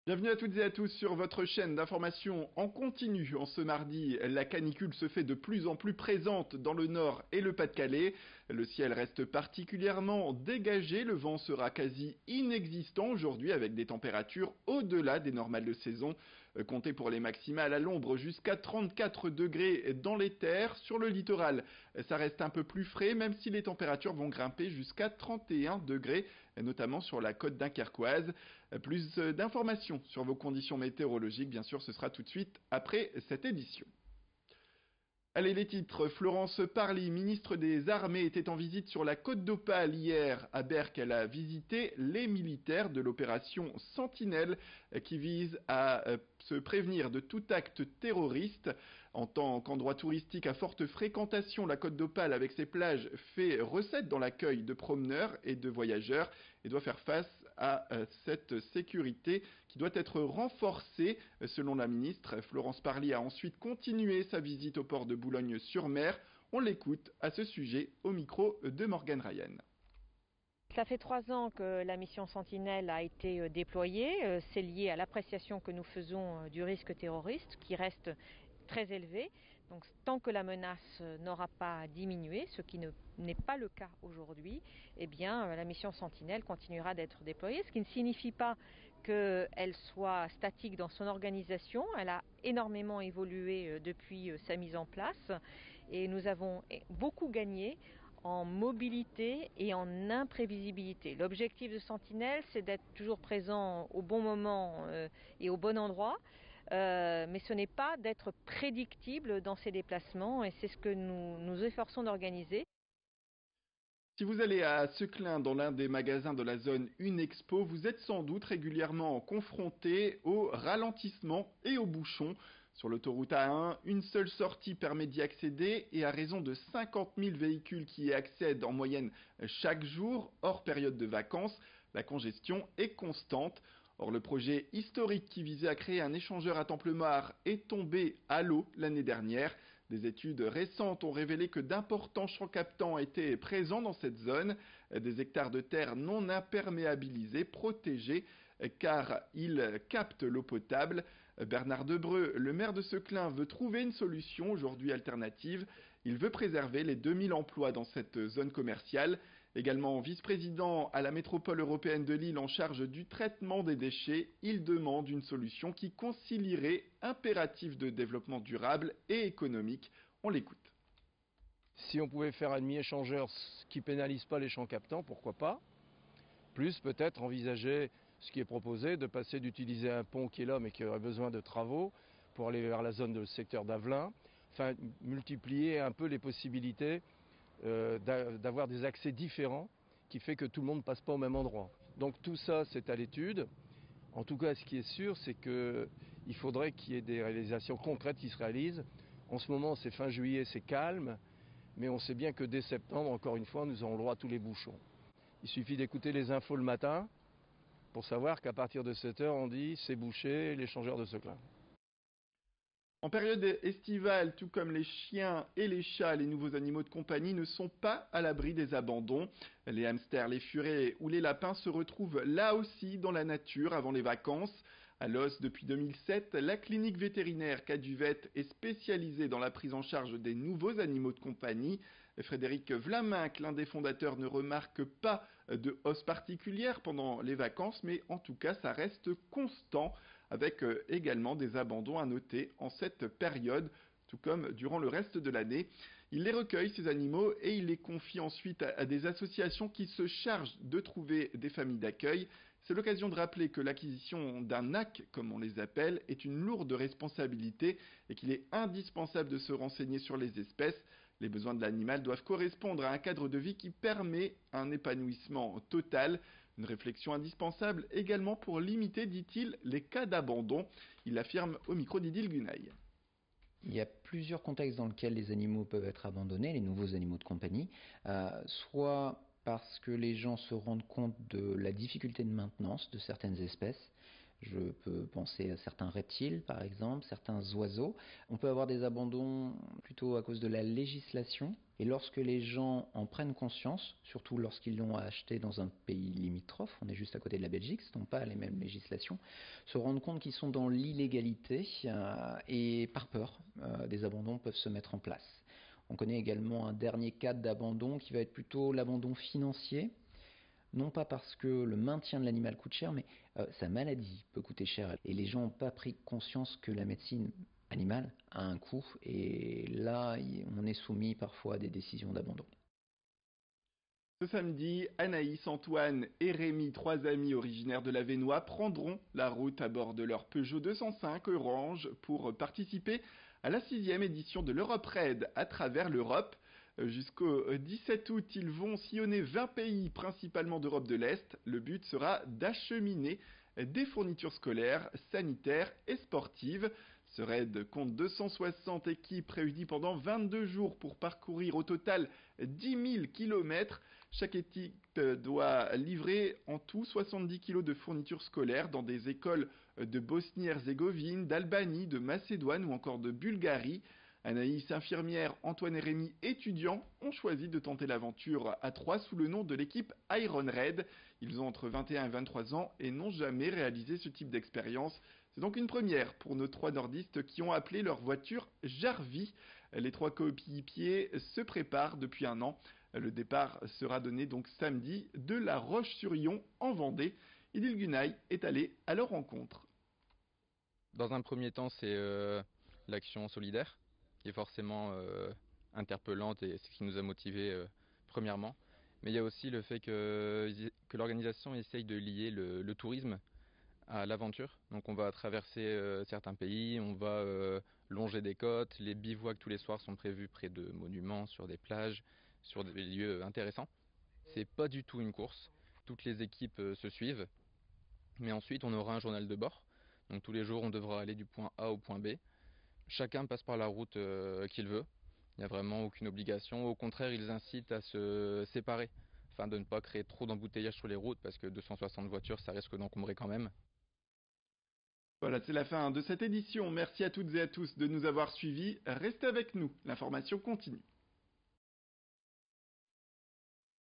Bienvenue à toutes et à tous sur votre chaîne d'information en continu. En ce mardi, la canicule se fait de plus en plus présente dans le Nord et le Pas-de-Calais. Le ciel reste particulièrement dégagé, le vent sera quasi inexistant aujourd'hui avec des températures au-delà des normales de saison. Comptez pour les maximales à l'ombre jusqu'à 34 degrés dans les terres. Sur le littoral, ça reste un peu plus frais même si les températures vont grimper jusqu'à 31 degrés, notamment sur la côte dunkerquoise. Plus d'informations sur vos conditions météorologiques, bien sûr, ce sera tout de suite après cette édition. Allez, les titres. Florence Parly, ministre des Armées, était en visite sur la côte d'Opale hier. À Berck, elle a visité les militaires de l'opération Sentinelle qui vise à se prévenir de tout acte terroriste. En tant qu'endroit touristique à forte fréquentation, la côte d'Opale avec ses plages fait recette dans l'accueil de promeneurs et de voyageurs et doit faire face à cette sécurité qui doit être renforcée. Selon la ministre, Florence Parly a ensuite continué sa visite au port de Boulogne-sur-Mer. On l'écoute à ce sujet au micro de Morgane Ryan. Ça fait 3 ans que la mission Sentinelle a été déployée. C'est lié à l'appréciation que nous faisons du risque terroriste qui reste très élevé. Donc tant que la menace n'aura pas diminué, ce qui n'est pas le cas aujourd'hui, eh bien la mission Sentinelle continuera d'être déployée, ce qui ne signifie pas qu'elle soit statique dans son organisation. Elle a énormément évolué depuis sa mise en place et nous avons beaucoup gagné en mobilité et en imprévisibilité. L'objectif de Sentinelle, c'est d'être toujours présent au bon moment et au bon endroit, mais ce n'est pas d'être prédictible dans ses déplacements et c'est ce que nous nous efforçons d'organiser. Si vous allez à Seclin dans l'un des magasins de la zone Unexpo, vous êtes sans doute régulièrement confronté au ralentissement et aux bouchons. Sur l'autoroute A1, une seule sortie permet d'y accéder et à raison de 50 000 véhicules qui y accèdent en moyenne chaque jour, hors période de vacances, la congestion est constante. Or, le projet historique qui visait à créer un échangeur à Templemar est tombé à l'eau l'année dernière. Des études récentes ont révélé que d'importants champs captants étaient présents dans cette zone, des hectares de terre non imperméabilisés, protégés, car ils captent l'eau potable. Bernard Debreu, le maire de Seclin, veut trouver une solution aujourd'hui alternative. Il veut préserver les 2000 emplois dans cette zone commerciale. Également vice-président à la métropole européenne de Lille en charge du traitement des déchets, il demande une solution qui concilierait impératif de développement durable et économique. On l'écoute. Si on pouvait faire un demi-échangeur qui pénalise pas les champs captants, pourquoi pas? Plus peut-être envisager ce qui est proposé, de passer d'utiliser un pont qui est là mais qui aurait besoin de travaux pour aller vers la zone de secteur d'Avelin. Enfin, multiplier un peu les possibilités d'avoir des accès différents qui fait que tout le monde ne passe pas au même endroit. Donc tout ça, c'est à l'étude. En tout cas, ce qui est sûr, c'est qu'il faudrait qu'il y ait des réalisations concrètes qui se réalisent. En ce moment, c'est fin juillet, c'est calme, mais on sait bien que dès septembre, encore une fois, nous aurons le droit à tous les bouchons. Il suffit d'écouter les infos le matin pour savoir qu'à partir de 7 heures, on dit c'est bouché, l'échangeur de Seclin. En période estivale, tout comme les chiens et les chats, les nouveaux animaux de compagnie ne sont pas à l'abri des abandons. Les hamsters, les furets ou les lapins se retrouvent là aussi dans la nature avant les vacances. À Los, depuis 2007, la clinique vétérinaire Caduvet est spécialisée dans la prise en charge des nouveaux animaux de compagnie. Frédéric Vlaminck, l'un des fondateurs, ne remarque pas de hausse particulière pendant les vacances, mais en tout cas, ça reste constant, avec également des abandons à noter en cette période, tout comme durant le reste de l'année. Il les recueille, ces animaux, et il les confie ensuite à des associations qui se chargent de trouver des familles d'accueil. C'est l'occasion de rappeler que l'acquisition d'un AC, comme on les appelle, est une lourde responsabilité et qu'il est indispensable de se renseigner sur les espèces. Les besoins de l'animal doivent correspondre à un cadre de vie qui permet un épanouissement total. Une réflexion indispensable également pour limiter, dit-il, les cas d'abandon. Il l'affirme au micro d'Idil Gunaï. Il y a plusieurs contextes dans lesquels les animaux peuvent être abandonnés, les nouveaux animaux de compagnie, soit parce que les gens se rendent compte de la difficulté de maintenance de certaines espèces, Je peux penser à certains reptiles, par exemple, certains oiseaux. On peut avoir des abandons plutôt à cause de la législation. Et lorsque les gens en prennent conscience, surtout lorsqu'ils l'ont acheté dans un pays limitrophe, on est juste à côté de la Belgique, ce ne sont pas les mêmes législations, se rendent compte qu'ils sont dans l'illégalité et par peur, des abandons peuvent se mettre en place. On connaît également un dernier cas d'abandon qui va être plutôt l'abandon financier. Non pas parce que le maintien de l'animal coûte cher, mais sa maladie peut coûter cher. Et les gens n'ont pas pris conscience que la médecine animale a un coût. Et là, on est soumis parfois à des décisions d'abandon. Ce samedi, Anaïs, Antoine et Rémi, 3 amis originaires de la Vénois, prendront la route à bord de leur Peugeot 205 orange pour participer à la 6e édition de l'Europe Raid à travers l'Europe. Jusqu'au 17 août, ils vont sillonner 20 pays, principalement d'Europe de l'Est. Le but sera d'acheminer des fournitures scolaires, sanitaires et sportives. Ce raid compte 260 équipes réunies pendant 22 jours pour parcourir au total 10 000 km. Chaque équipe doit livrer en tout 70 kg de fournitures scolaires dans des écoles de Bosnie-Herzégovine, d'Albanie, de Macédoine ou encore de Bulgarie. Anaïs, infirmière, Antoine et Rémi, étudiants, ont choisi de tenter l'aventure à 3 sous le nom de l'équipe Iron Raid. Ils ont entre 21 et 23 ans et n'ont jamais réalisé ce type d'expérience. C'est donc une première pour nos 3 nordistes qui ont appelé leur voiture Jarvie. Les 3 coéquipiers se préparent depuis un an. Le départ sera donné donc samedi de La Roche-sur-Yon en Vendée. Idil Gunay est allé à leur rencontre. Dans un premier temps, c'est l'action solidaire qui est forcément interpellante et c'est ce qui nous a motivés premièrement. Mais il y a aussi le fait que l'organisation essaye de lier le tourisme à l'aventure. Donc on va traverser certains pays, on va longer des côtes, les bivouacs tous les soirs sont prévus près de monuments, sur des plages, sur des lieux intéressants. C'est pas du tout une course, toutes les équipes se suivent, mais ensuite on aura un journal de bord. Donc tous les jours on devra aller du point A au point B. Chacun passe par la route qu'il veut. Il n'y a vraiment aucune obligation. Au contraire, ils incitent à se séparer afin de ne pas créer trop d'embouteillages sur les routes parce que 260 voitures, ça risque d'encombrer quand même. Voilà, c'est la fin de cette édition. Merci à toutes et à tous de nous avoir suivis. Restez avec nous, l'information continue.